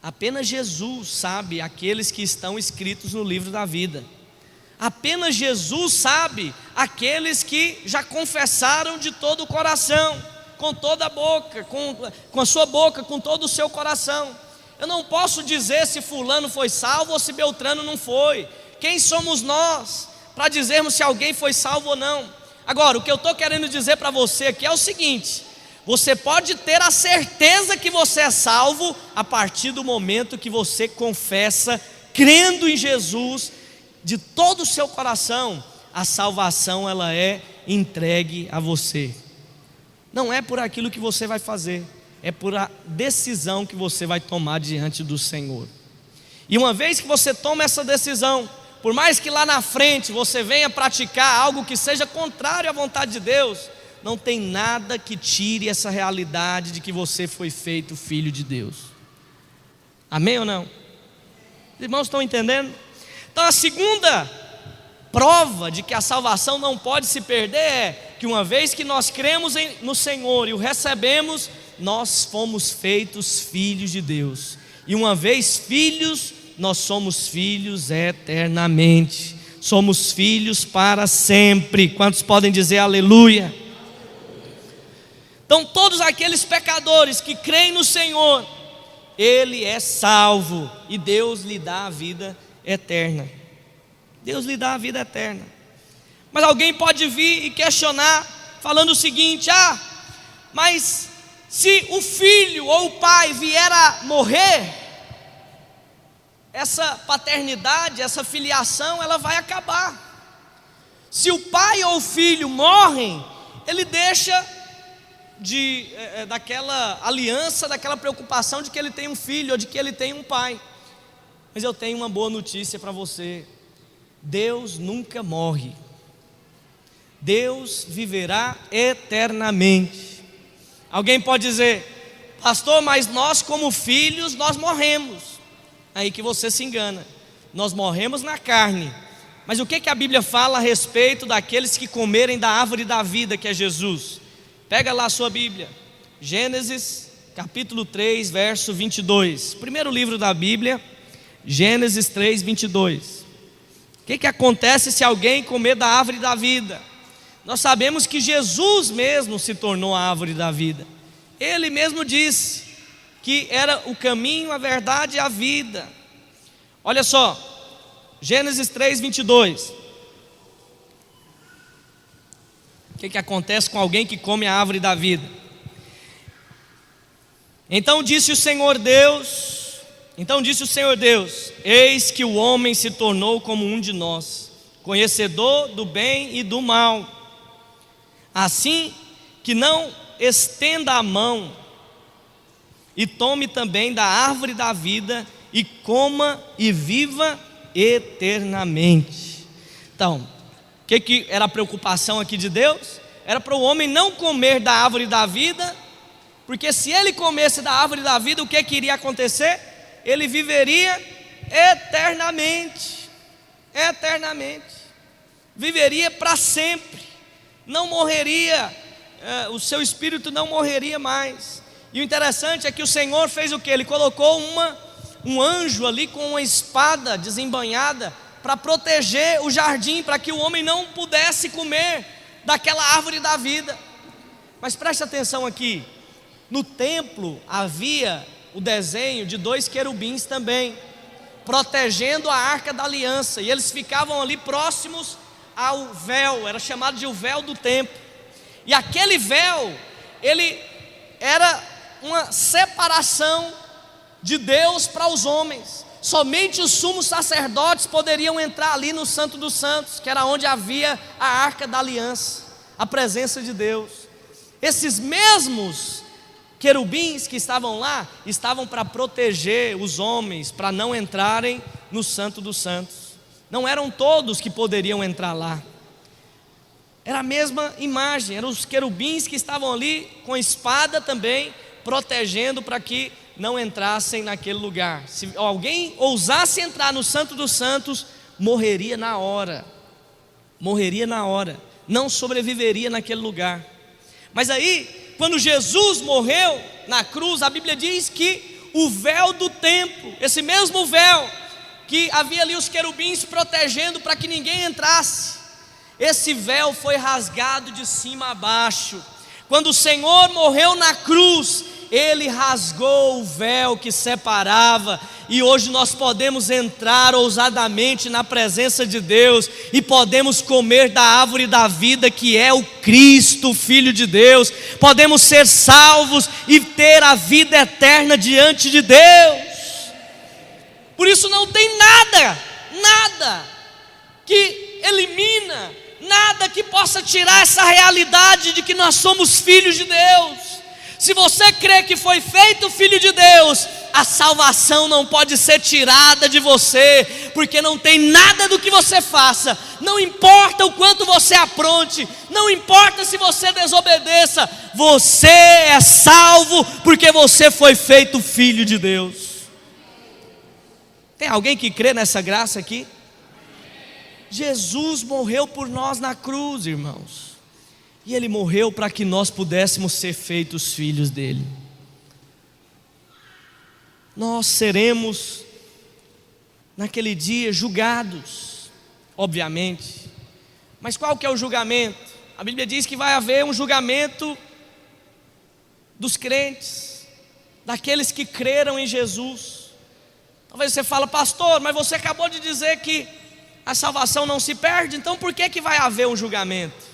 apenas Jesus sabe aqueles que estão escritos no livro da vida. Apenas Jesus sabe aqueles que já confessaram de todo o coração, com toda a boca, com a sua boca, com todo o seu coração. Eu não posso dizer se fulano foi salvo ou se Beltrano não foi. Quem somos nós para dizermos se alguém foi salvo ou não? Agora, o que eu estou querendo dizer para você aqui é o seguinte: você pode ter a certeza que você é salvo a partir do momento que você confessa, crendo em Jesus de todo o seu coração. A salvação, ela é entregue a você. Não é por aquilo que você vai fazer, é por a decisão que você vai tomar diante do Senhor. E uma vez que você toma essa decisão, por mais que lá na frente você venha praticar algo que seja contrário à vontade de Deus, não tem nada que tire essa realidade de que você foi feito filho de Deus. Amém ou não? Os irmãos estão entendendo? Então a segunda prova de que a salvação não pode se perder é que uma vez que nós cremos no Senhor e o recebemos, nós fomos feitos filhos de Deus. E uma vez filhos, nós somos filhos eternamente. Somos filhos para sempre. Quantos podem dizer aleluia? Então todos aqueles pecadores que creem no Senhor, ele é salvo e Deus lhe dá a vida eterna. Deus lhe dá a vida eterna. Mas alguém pode vir e questionar, falando o seguinte: mas se o filho ou o pai vier a morrer, essa paternidade, essa filiação, ela vai acabar. Se o pai ou o filho morrem, ele deixa daquela aliança, daquela preocupação de que ele tem um filho ou de que ele tem um pai. Mas eu tenho uma boa notícia para você: Deus nunca morre. Deus viverá eternamente. Alguém pode dizer: pastor, mas nós como filhos, nós morremos. Aí que você se engana. Nós morremos na carne. Mas o que a Bíblia fala a respeito daqueles que comerem da árvore da vida, que é Jesus? Pega lá a sua Bíblia, Gênesis capítulo 3, verso 22. Primeiro livro da Bíblia, Gênesis 3, 22. O que acontece se alguém comer da árvore da vida? Nós sabemos que Jesus mesmo se tornou a árvore da vida. Ele mesmo disse que era o caminho, a verdade e a vida. Olha só, Gênesis 3, 22. O que acontece com alguém que come a árvore da vida? Então disse o Senhor Deus: eis que o homem se tornou como um de nós, conhecedor do bem e do mal. Assim que não estenda a mão e tome também da árvore da vida e coma e viva eternamente. Então, o que era a preocupação aqui de Deus? Era para o homem não comer da árvore da vida, porque se ele comesse da árvore da vida, o que iria acontecer? Ele viveria eternamente. Eternamente. Viveria para sempre. Não morreria, o seu espírito não morreria mais. E o interessante é que o Senhor fez o que? Ele colocou um anjo ali com uma espada desembainhada para proteger o jardim, para que o homem não pudesse comer daquela árvore da vida. Mas preste atenção aqui, no templo havia o desenho de 2 querubins também, protegendo a arca da aliança, e eles ficavam ali próximos ao véu, era chamado de o véu do templo. E aquele véu, ele era uma separação de Deus para os homens. Somente os sumos sacerdotes poderiam entrar ali no Santo dos Santos, que era onde havia a arca da aliança, a presença de Deus. Esses mesmos querubins que estavam lá, estavam para proteger os homens, para não entrarem no Santo dos Santos. Não eram todos que poderiam entrar lá. Era a mesma imagem, eram os querubins que estavam ali com espada também, protegendo para que não entrassem naquele lugar. Se alguém ousasse entrar no Santo dos Santos, morreria na hora. Morreria na hora, não sobreviveria naquele lugar. Mas aí, quando Jesus morreu na cruz, a Bíblia diz que o véu do templo, esse mesmo véu que havia ali os querubins protegendo para que ninguém entrasse, esse véu foi rasgado de cima a baixo. Quando o Senhor morreu na cruz, Ele rasgou o véu que separava, e hoje nós podemos entrar ousadamente na presença de Deus, e podemos comer da árvore da vida, que é o Cristo, Filho de Deus. Podemos ser salvos e ter a vida eterna diante de Deus. Por isso não tem nada que elimina, nada que possa tirar essa realidade de que nós somos filhos de Deus. Se você crê que foi feito filho de Deus, a salvação não pode ser tirada de você, porque não tem nada do que você faça, não importa o quanto você apronte, não importa se você desobedeça, você é salvo porque você foi feito filho de Deus. Tem alguém que crê nessa graça aqui? Jesus morreu por nós na cruz, irmãos. E Ele morreu para que nós pudéssemos ser feitos filhos dEle. Nós seremos naquele dia julgados, obviamente. Mas qual que é o julgamento? A Bíblia diz que vai haver um julgamento dos crentes, daqueles que creram em Jesus. Talvez você fale: pastor, mas você acabou de dizer que a salvação não se perde, então por que que vai haver um julgamento?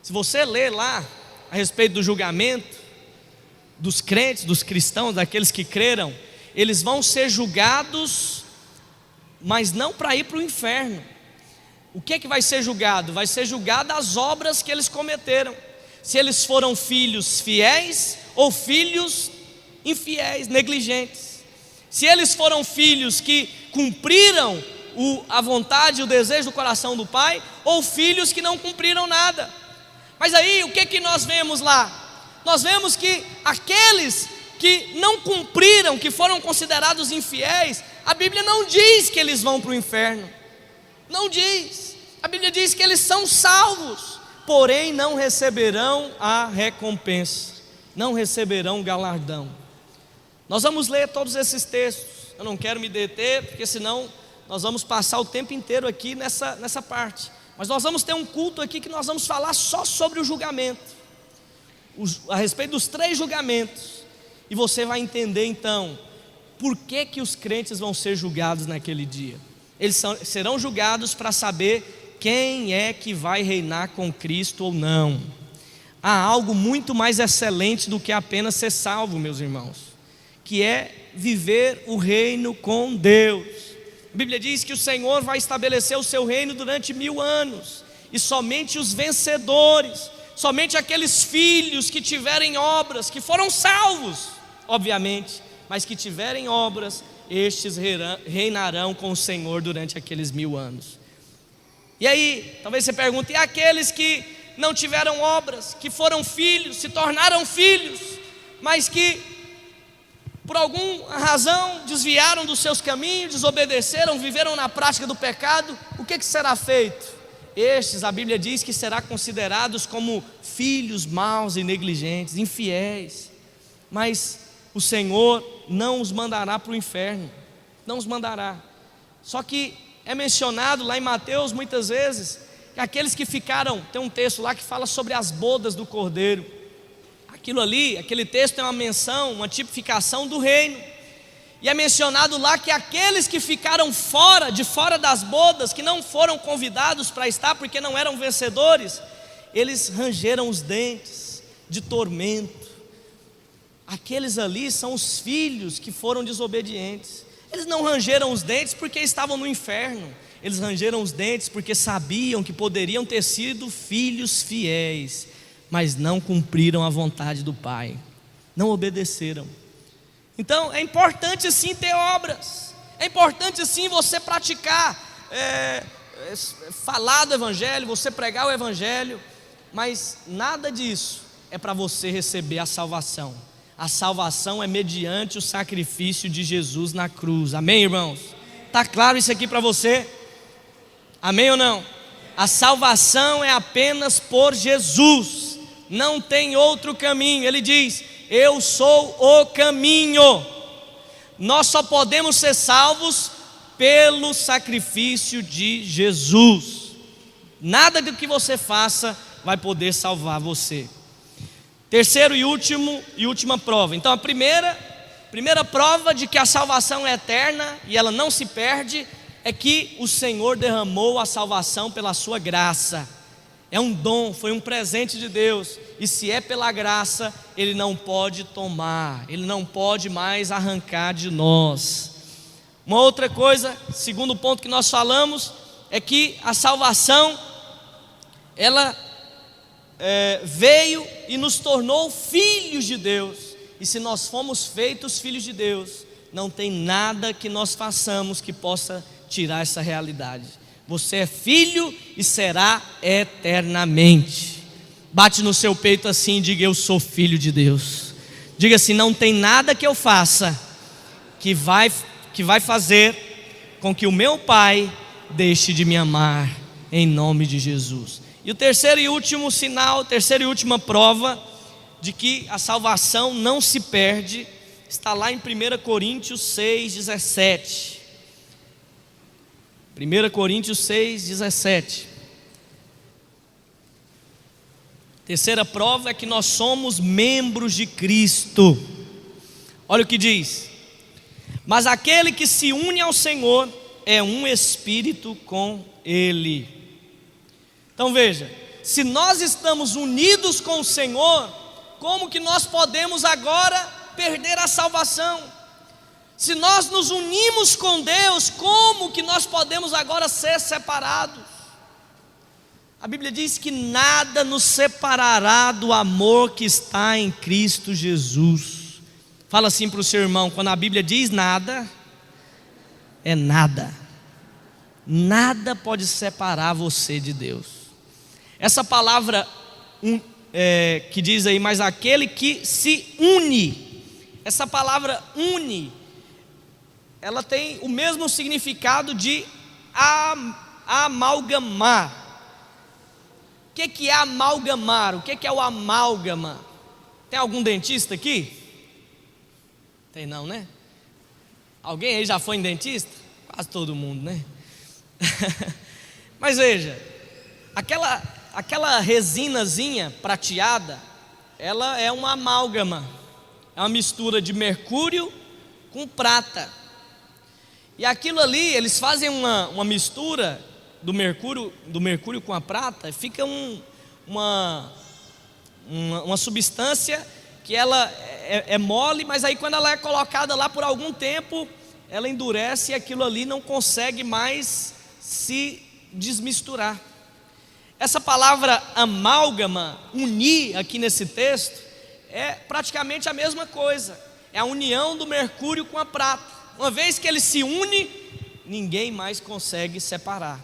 Se você ler lá a respeito do julgamento dos crentes, dos cristãos, daqueles que creram, eles vão ser julgados, mas não para ir para o inferno. O que que vai ser julgado? Vai ser julgado as obras que eles cometeram, se eles foram filhos fiéis ou filhos infiéis, negligentes. Se eles foram filhos que cumpriram a vontade e o desejo do coração do Pai, ou filhos que não cumpriram nada. Mas aí o que que nós vemos lá? Nós vemos que aqueles que não cumpriram, que foram considerados infiéis, a Bíblia não diz que eles vão para o inferno. Não diz. A Bíblia diz que eles são salvos, porém não receberão a recompensa, não receberão o galardão. Nós vamos ler todos esses textos. Eu não quero me deter, porque senão nós vamos passar o tempo inteiro aqui nessa parte. Mas nós vamos ter um culto aqui que nós vamos falar só sobre o julgamento, a respeito dos 3 julgamentos. E você vai entender então por que que os crentes vão ser julgados naquele dia. Eles serão julgados para saber quem é que vai reinar com Cristo ou não. Há algo muito mais excelente do que apenas ser salvo, meus irmãos, que é viver o reino com Deus. A Bíblia diz que o Senhor vai estabelecer o seu reino durante 1000 anos, e somente os vencedores, somente aqueles filhos que tiverem obras, que foram salvos, obviamente, mas que tiverem obras, estes reinarão com o Senhor durante aqueles 1000 anos. E aí, talvez você pergunte: e aqueles que não tiveram obras, que foram filhos, se tornaram filhos, mas que por alguma razão desviaram dos seus caminhos, desobedeceram, viveram na prática do pecado, o que será feito? Estes, a Bíblia diz que serão considerados como filhos maus e negligentes, infiéis. Mas o Senhor não os mandará para o inferno, não os mandará. Só que é mencionado lá em Mateus muitas vezes que aqueles que ficaram, tem um texto lá que fala sobre as bodas do Cordeiro. Aquilo ali, aquele texto é uma menção, uma tipificação do reino. E é mencionado lá que aqueles que ficaram de fora das bodas, que não foram convidados para estar porque não eram vencedores, eles rangeram os dentes de tormento. Aqueles ali são os filhos que foram desobedientes. Eles não rangeram os dentes porque estavam no inferno. Eles rangeram os dentes porque sabiam que poderiam ter sido filhos fiéis, mas não cumpriram a vontade do Pai, não obedeceram. Então é importante sim ter obras, é importante sim você praticar, falar do Evangelho, você pregar o Evangelho, mas nada disso é para você receber a salvação. A salvação é mediante o sacrifício de Jesus na cruz. Amém, irmãos? Está claro isso aqui para você? Amém ou não? A salvação é apenas por Jesus, não tem outro caminho. Ele diz: eu sou o caminho. Nós só podemos ser salvos pelo sacrifício de Jesus. Nada do que você faça vai poder salvar você. Terceiro e última prova. Então a primeira prova de que a salvação é eterna e ela não se perde é que o Senhor derramou a salvação pela sua graça. É um dom, foi um presente de Deus. E se é pela graça, Ele não pode tomar, Ele não pode mais arrancar de nós. Uma outra coisa, segundo ponto que nós falamos, é que a salvação, ela veio e nos tornou filhos de Deus. E se nós fomos feitos filhos de Deus, não tem nada que nós façamos que possa tirar essa realidade. Você é filho e será eternamente. Bate no seu peito assim e diga: eu sou filho de Deus. Diga assim: não tem nada que eu faça que vai fazer com que o meu pai deixe de me amar, em nome de Jesus. E o terceiro e último sinal, terceira e última prova de que a salvação não se perde, está lá em 1 Coríntios 6,17. 1 Coríntios 6,17. Terceira prova é que nós somos membros de Cristo. Olha o que diz: mas aquele que se une ao Senhor é um espírito com Ele. Então veja, se nós estamos unidos com o Senhor, como que nós podemos agora perder a salvação? Se nós nos unimos com Deus, como que nós podemos agora ser separados? A Bíblia diz que nada nos separará do amor que está em Cristo Jesus. Fala assim para o seu irmão: quando a Bíblia diz nada, é nada. Nada pode separar você de Deus. Essa palavra que diz aí, mas aquele que se une, essa palavra une, ela tem o mesmo significado de amalgamar. O que é amalgamar? O que é o amálgama? Tem algum dentista aqui? Tem não, né? Alguém aí já foi em dentista? Quase todo mundo, né? Mas veja, aquela resinazinha prateada, ela é uma amálgama, é uma mistura de mercúrio com prata. E aquilo ali, eles fazem uma mistura do mercúrio com a prata, fica uma substância que ela é mole, mas aí quando ela é colocada lá por algum tempo, ela endurece e aquilo ali não consegue mais se desmisturar. Essa palavra amálgama, unir, aqui nesse texto, é praticamente a mesma coisa. É a união do mercúrio com a prata. Uma vez que ele se une, ninguém mais consegue separar.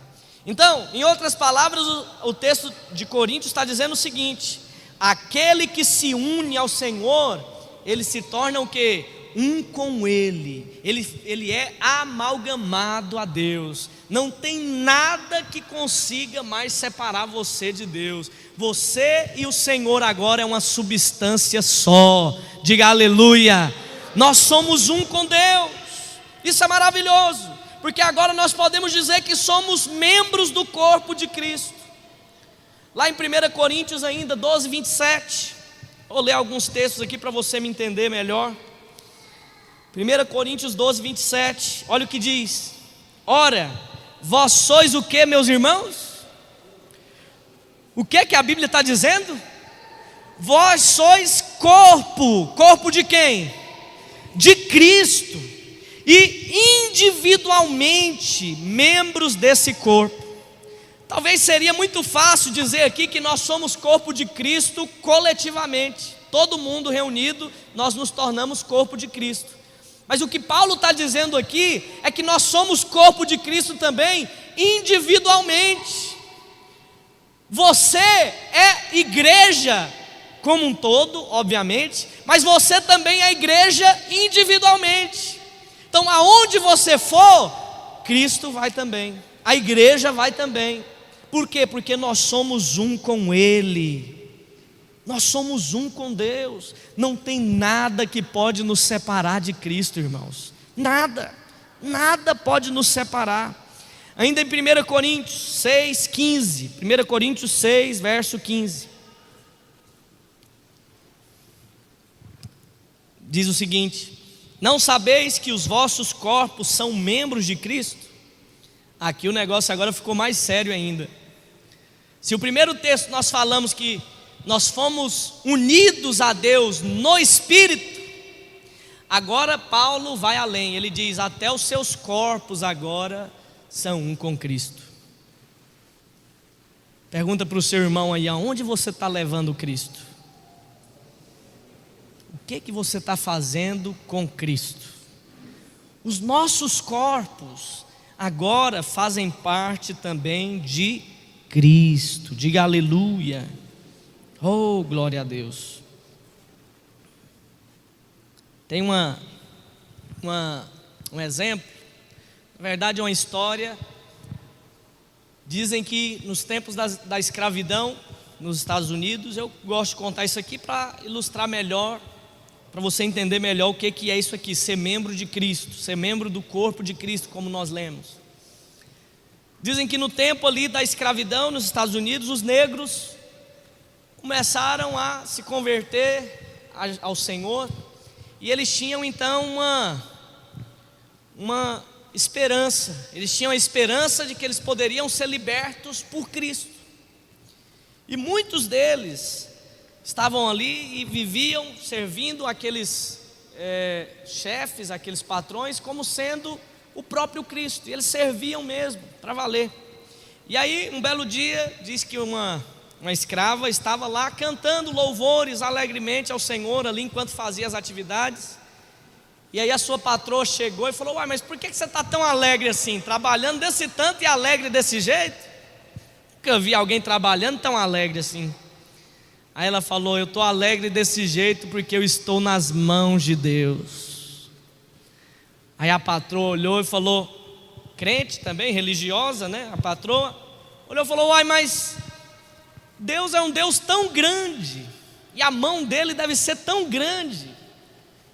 Então, em outras palavras, o texto de Coríntios está dizendo o seguinte: aquele que se une ao Senhor, ele se torna o quê? Um com Ele. Ele é amalgamado a Deus. Não tem nada que consiga mais separar você de Deus. Você e o Senhor agora é uma substância só. Diga aleluia. Nós somos um com Deus. Isso é maravilhoso, porque agora nós podemos dizer que somos membros do corpo de Cristo. Lá em 1 Coríntios ainda 12, 27. Vou ler alguns textos aqui para você me entender melhor. 1 Coríntios 12, 27. Olha o que diz: ora, vós sois o que, meus irmãos? O que a Bíblia está dizendo? Vós sois corpo. Corpo de quem? De Cristo. E individualmente membros desse corpo. Talvez seria muito fácil dizer aqui que nós somos corpo de Cristo coletivamente. Todo mundo reunido, nós nos tornamos corpo de Cristo. Mas o que Paulo está dizendo aqui é que nós somos corpo de Cristo também individualmente. Você é igreja como um todo, obviamente, mas você também é igreja individualmente. Então aonde você for, Cristo vai também, a igreja vai também. Por quê? Porque nós somos um com Ele. Nós somos um com Deus. Não tem nada que pode nos separar de Cristo, irmãos. Nada pode nos separar. Ainda em 1 Coríntios 6, 15. 1 Coríntios 6, verso 15. Diz o seguinte: não sabeis que os vossos corpos são membros de Cristo? Aqui o negócio agora ficou mais sério ainda. Se o primeiro texto nós falamos que nós fomos unidos a Deus no Espírito, agora Paulo vai além, ele diz: até os seus corpos agora são um com Cristo. Pergunta para o seu irmão aí: aonde você está levando Cristo? O que você está fazendo com Cristo? Os nossos corpos agora fazem parte também de Cristo. Diga aleluia. Oh, glória a Deus. Tem um exemplo. Na verdade é uma história. Dizem que nos tempos da escravidão nos Estados Unidos, eu gosto de contar isso aqui para ilustrar melhor, para você entender melhor o que é isso aqui, ser membro de Cristo, ser membro do corpo de Cristo, como nós lemos. Dizem que no tempo ali da escravidão nos Estados Unidos, os negros começaram a se converter ao Senhor, e eles tinham então uma esperança. Eles tinham a esperança de que eles poderiam ser libertos por Cristo. E muitos deles estavam ali e viviam servindo aqueles chefes, aqueles patrões, como sendo o próprio Cristo. E eles serviam mesmo, para valer. E aí, um belo dia, diz que uma escrava estava lá cantando louvores alegremente ao Senhor ali enquanto fazia as atividades. E aí a sua patroa chegou e falou: uai, mas por que você está tão alegre assim? Trabalhando desse tanto e alegre desse jeito? Nunca vi alguém trabalhando tão alegre assim. Aí ela falou: eu estou alegre desse jeito porque eu estou nas mãos de Deus. Aí a patroa olhou e falou, crente também, religiosa, né? A patroa olhou e falou: uai, mas Deus é um Deus tão grande, e a mão dele deve ser tão grande,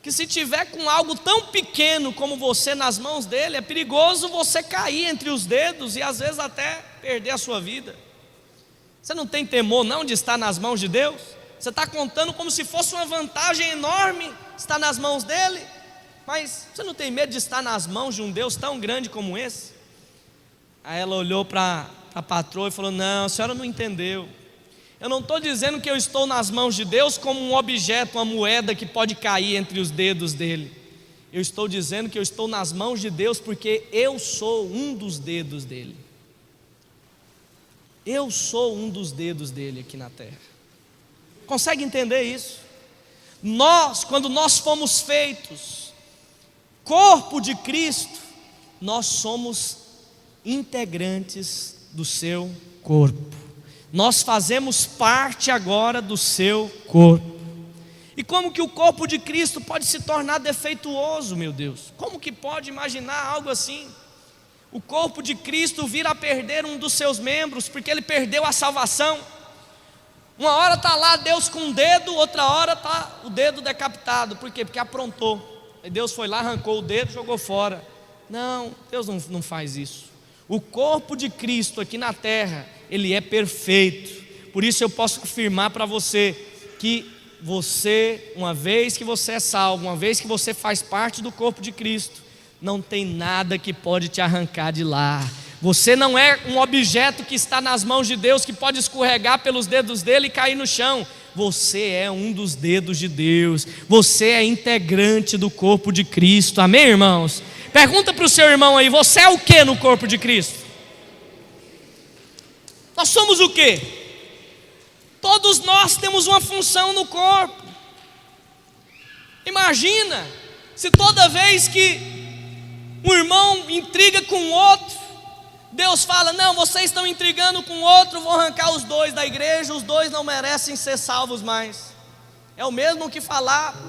que se tiver com algo tão pequeno como você nas mãos dele, é perigoso você cair entre os dedos e às vezes até perder a sua vida. Você não tem temor não de estar nas mãos de Deus? Você está contando como se fosse uma vantagem enorme estar nas mãos dele, mas você não tem medo de estar nas mãos de um Deus tão grande como esse? Aí ela olhou para a patroa e falou: não, a senhora não entendeu. Eu não estou dizendo que eu estou nas mãos de Deus como um objeto, uma moeda que pode cair entre os dedos dele. Eu estou dizendo que eu estou nas mãos de Deus porque eu sou um dos dedos dele. Eu sou um dos dedos dele aqui na terra. Consegue entender isso? Quando nós fomos feitos corpo de Cristo, nós somos integrantes do seu corpo. Nós fazemos parte agora do seu corpo. E como que o corpo de Cristo pode se tornar defeituoso, meu Deus? Como que pode imaginar algo assim? O corpo de Cristo vir a perder um dos seus membros, porque ele perdeu a salvação. Uma hora está lá Deus com um dedo, outra hora está o dedo decapitado. Por quê? Porque aprontou. Aí Deus foi lá, arrancou o dedo, jogou fora. Não, Deus não faz isso. O corpo de Cristo aqui na terra, ele é perfeito. Por isso eu posso afirmar para você que você, uma vez que você é salvo, uma vez que você faz parte do corpo de Cristo, não tem nada que pode te arrancar de lá. Você não é um objeto que está nas mãos de Deus, que pode escorregar pelos dedos dele e cair no chão. Você é um dos dedos de Deus. Você é integrante do corpo de Cristo. Amém, irmãos? Pergunta para o seu irmão aí: você é o que no corpo de Cristo? Nós somos o que? Todos nós temos uma função no corpo. Imagina se toda vez que um irmão intriga com o outro, Deus fala: não, vocês estão intrigando com o outro, vou arrancar os dois da igreja, os dois não merecem ser salvos mais. É o mesmo que falar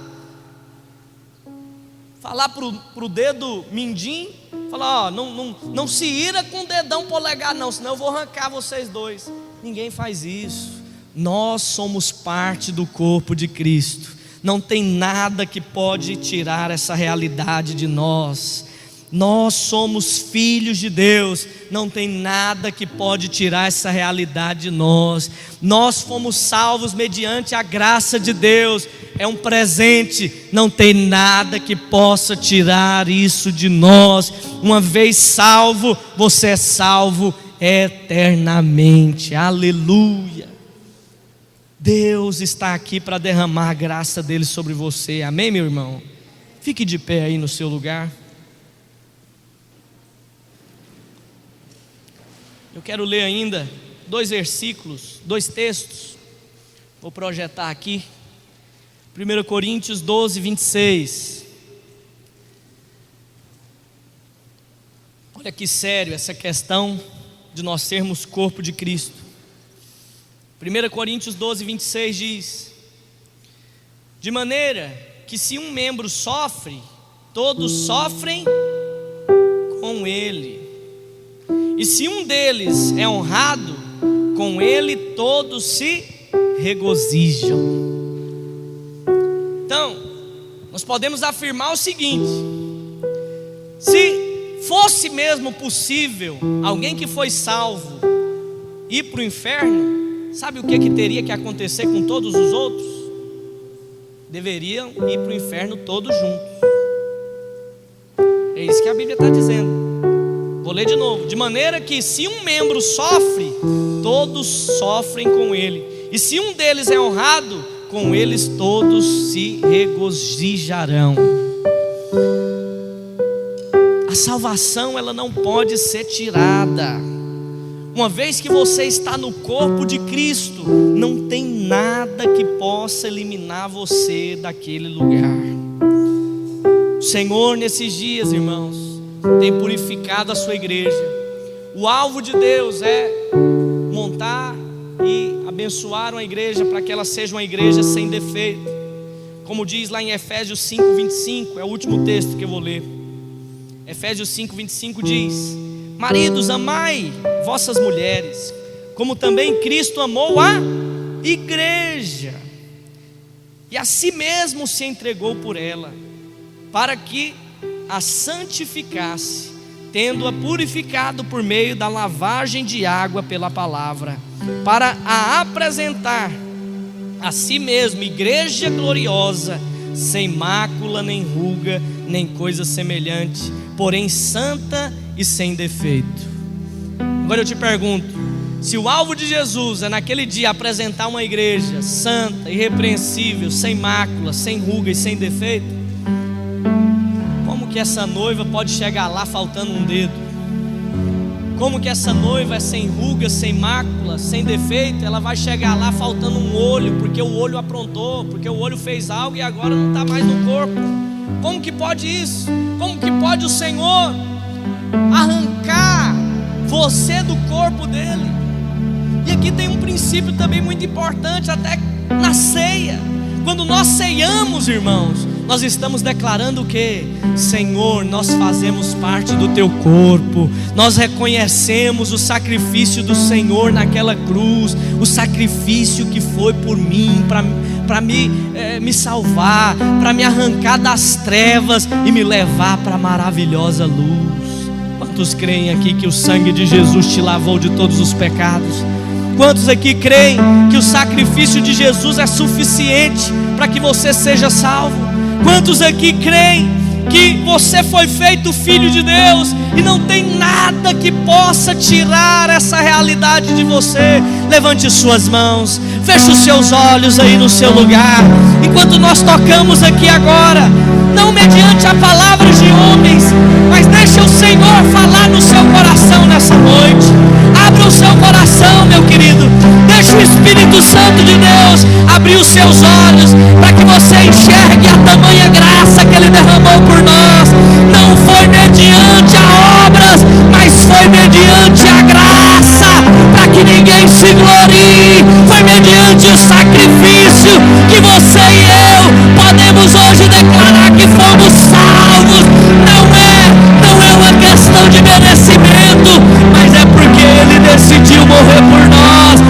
pro dedo mindinho, falar: ó, não se ira com o dedão polegar não, senão eu vou arrancar vocês dois. Ninguém faz isso. Nós somos parte do corpo de Cristo. Não tem nada que pode tirar essa realidade de nós. Nós somos filhos de Deus. Não tem nada que pode tirar essa realidade de nós. Nós fomos salvos mediante a graça de Deus. É um presente. Não tem nada que possa tirar isso de nós. Uma vez salvo, você é salvo eternamente. Aleluia. Deus está aqui para derramar a graça dele sobre você. Amém, meu irmão? Fique de pé aí no seu lugar. Eu quero ler ainda 2 versículos, 2 textos. Vou projetar aqui. 1 Coríntios 12, 26. Olha que sério essa questão de nós sermos corpo de Cristo. 1 Coríntios 12, 26 diz: de maneira que se um membro sofre, todos sofrem com ele. E se um deles é honrado, com ele todos se regozijam. Então, nós podemos afirmar o seguinte: se fosse mesmo possível alguém que foi salvo ir para o inferno, sabe o que teria que acontecer com todos os outros? Deveriam ir para o inferno todos juntos. É isso que a Bíblia está dizendo. Vou ler de novo. De maneira que se um membro sofre, todos sofrem com ele. E se um deles é honrado, com eles todos se regozijarão. A salvação, ela não pode ser tirada. Uma vez que você está no corpo de Cristo, não tem nada que possa eliminar você daquele lugar. O Senhor, nesses dias, irmãos, tem purificado a sua igreja. O alvo de Deus é montar e abençoar uma igreja para que ela seja uma igreja sem defeito. Como diz lá em Efésios 5:25, é o último texto que eu vou ler. Efésios 5:25 diz: maridos, amai vossas mulheres, como também Cristo amou a igreja, e a si mesmo se entregou por ela, para que a santificasse, tendo-a purificado por meio da lavagem de água pela palavra, para a apresentar a si mesmo igreja gloriosa, sem mácula, nem ruga, nem coisa semelhante, porém santa e sem defeito. Agora eu te pergunto: se o alvo de Jesus é naquele dia apresentar uma igreja santa, irrepreensível, sem mácula, sem ruga e sem defeito, como que essa noiva pode chegar lá faltando um dedo? Como que essa noiva é sem ruga, sem mácula, sem defeito, ela vai chegar lá faltando um olho, porque o olho aprontou, porque o olho fez algo e agora não está mais no corpo? Como que pode isso? Como que pode o Senhor arrancar você do corpo dele? E aqui tem um princípio também muito importante, até na ceia. Quando nós ceiamos, irmãos, nós estamos declarando o quê? Senhor, nós fazemos parte do teu corpo. Nós reconhecemos o sacrifício do Senhor naquela cruz, o sacrifício que foi por mim, para me salvar, para me arrancar das trevas e me levar para a maravilhosa luz. Quantos creem aqui que o sangue de Jesus te lavou de todos os pecados? Quantos aqui creem que o sacrifício de Jesus é suficiente para que você seja salvo? Quantos aqui creem que você foi feito filho de Deus e não tem nada que possa tirar essa realidade de você? Levante suas mãos, feche os seus olhos aí no seu lugar, enquanto nós tocamos aqui agora, não mediante a palavras de homens, mas deixa o Senhor falar no seu coração nessa noite. Abra o seu coração, meu querido. Deixa o Espírito Santo de Deus abrir os seus olhos, para que você enxergue a tamanha graça que Ele derramou por nós. Não foi mediante a obras, mas foi mediante a graça, para que ninguém se glorie. Foi mediante o sacrifício que você e eu podemos hoje declarar que fomos salvos. Não é uma questão de merecimento, mas é porque Ele decidiu morrer por nós.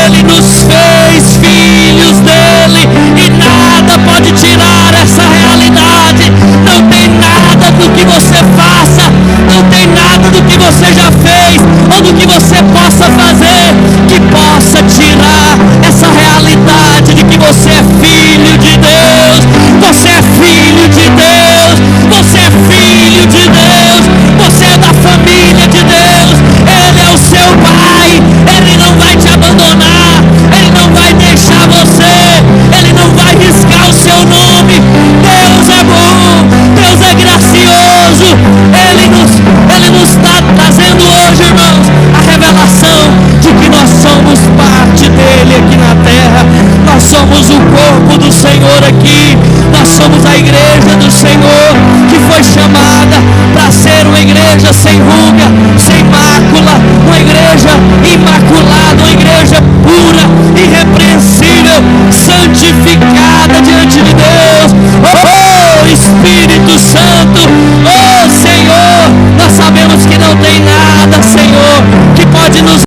Ele nos fez filhos dele, e nada pode tirar essa realidade. Não tem nada do que você faça, não tem nada do que você já fez ou do que você possa fazer que possa tirar essa realidade de que você é filho de Deus. Você é filho de Deus, você é filho de Deus, você é da família de Deus. Ele é o seu pai, Ele não vai te abandonar, Ele não vai deixar você, Ele não vai riscar o seu nome. Deus é bom, Deus é gracioso. Ele nos está trazendo hoje, irmãos, a revelação de que nós somos parte dele aqui na terra. Nós somos o corpo do Senhor aqui. Nós somos a igreja do Senhor, que foi chamada para ser uma igreja sem ruga,